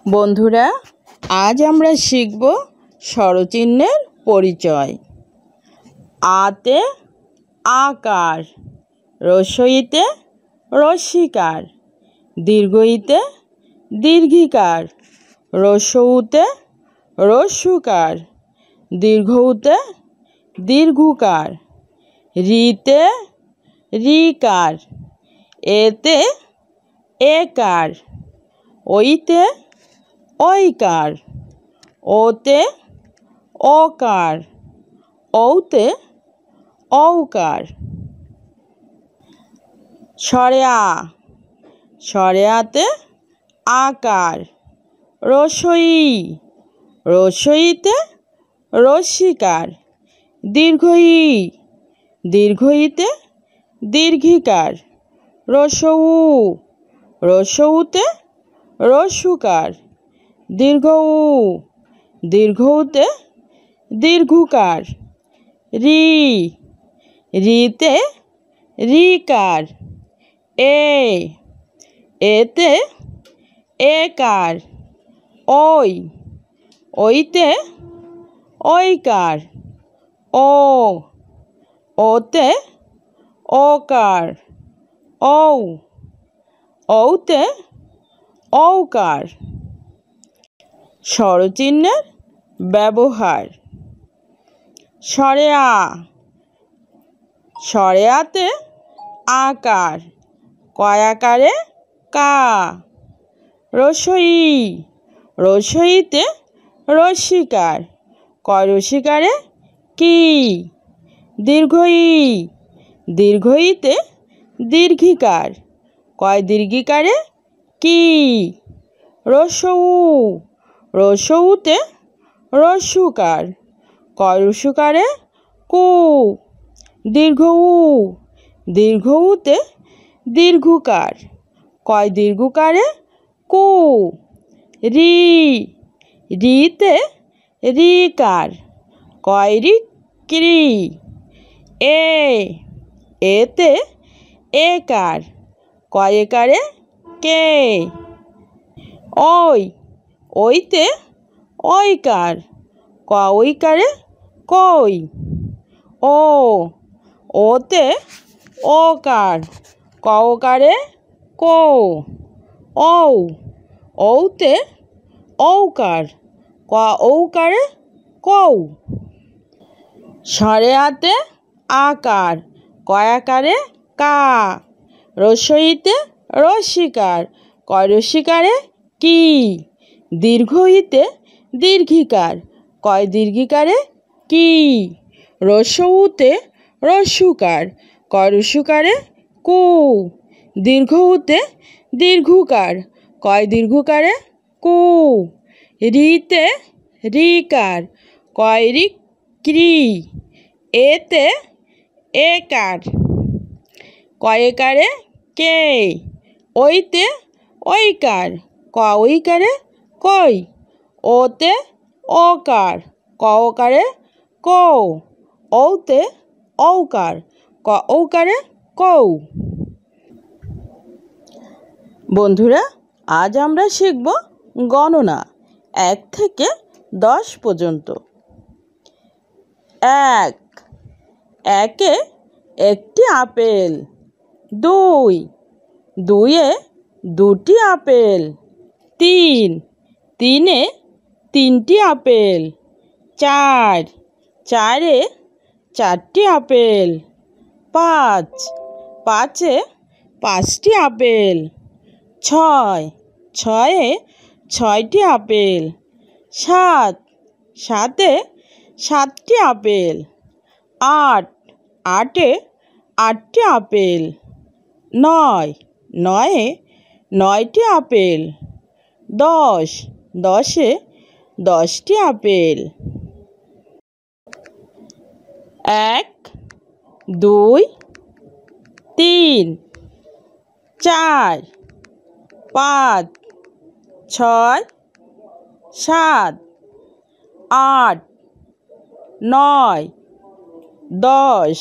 বন্ধুরা, আজ আমরা শিখব স্বরচিহ্নের পরিচয়। আতে আকার, রস্বইতে রস্যিকার, দীর্ঘইতে দীর্ঘিকার, রস্যউতে রস্যুকার, দীর্ঘউতে দীর্ঘুকার, রিতে রিকার, এতে একার, ওইতে ঐকার, ওতে ওকার, ঔতে ঔকার। স্বরে আ, স্বরে আতে আকার, রস্বই, রস্বইতে রস্যিকার, দীর্ঘই, দীর্ঘইতে দীর্ঘিকার, রস্যউ, রস্যউতে রস্যুকার, দীর্ঘউ, দীর্ঘউতে দীর্ঘুকার, রি, রিতে রিকার, এতে একার, ওই, ওইতে ঐকার, ওতে ওকার, ঔ, ঔতে ঔকার। স্বরচিহ্নের ব্যবহার। স্বরে আ, স্বরে আতে আকার, কয়াকারে কা, রস্বই, রস্বইতে রস্যিকার, কয়রস্যিকারে কি, দীর্ঘই, দীর্ঘইতে দীর্ঘিকার, কয় দীর্ঘিকারে কি, রস্যউ, রস্যউতে রস্যুকার, কয় রস্যুকারে কু, দীর্ঘউ, দীর্ঘউতে দীর্ঘুকার, কয় দীর্ঘুকারে কু, রি, রিতে রিকার, কয় রিক্রি, এতে একার, কয় একারে কে, ওই, ওইতে ঐকার, ঐকারে কই, ওতে ওকার, ওকারে কো, ঔতে ঔকার, ঔকারে কৌ। স্বরে আতে আকার, কয়াকারে কা, রস্বইতে রস্যিকার, কয় রস্যিকারে কি, দীর্ঘইতে দীর্ঘিকার, কয় দীর্ঘিকারে কি, রস্যউতে রস্যুকার, কয় রস্যুকারে কু, দীর্ঘউতে দীর্ঘুকার, কয় দীর্ঘুকারে কু, রিতে রিকার, কয় রিক্রি, এতে একার, কয় একারে কে, ওইতে ঐকার, ঐকারে কই, ওতে ওকার, ওকারে কৌ, ঔতে ঔকার, ঔকারে কৌ। বন্ধুরা, আজ আমরা শিখব গণনা 1 থেকে 10 পর্যন্ত। 1, একে একটি আপেল, 2, দুইয়ে দুটি আপেল, 3, তিনে তিনটি আপেল, 4, চারে চারটি আপেল, 5, পাঁচে পাঁচটি আপেল, 6, ছয়ে ছয়টি আপেল, 7, সাতে সাতটি আপেল, 8, আটে আটটি আপেল, 9, নয়ে নয়টি আপেল, 10, দশে 10টি আপেল। 1, 2, 3, 4, 5, 6, 7, 8, 9, 10।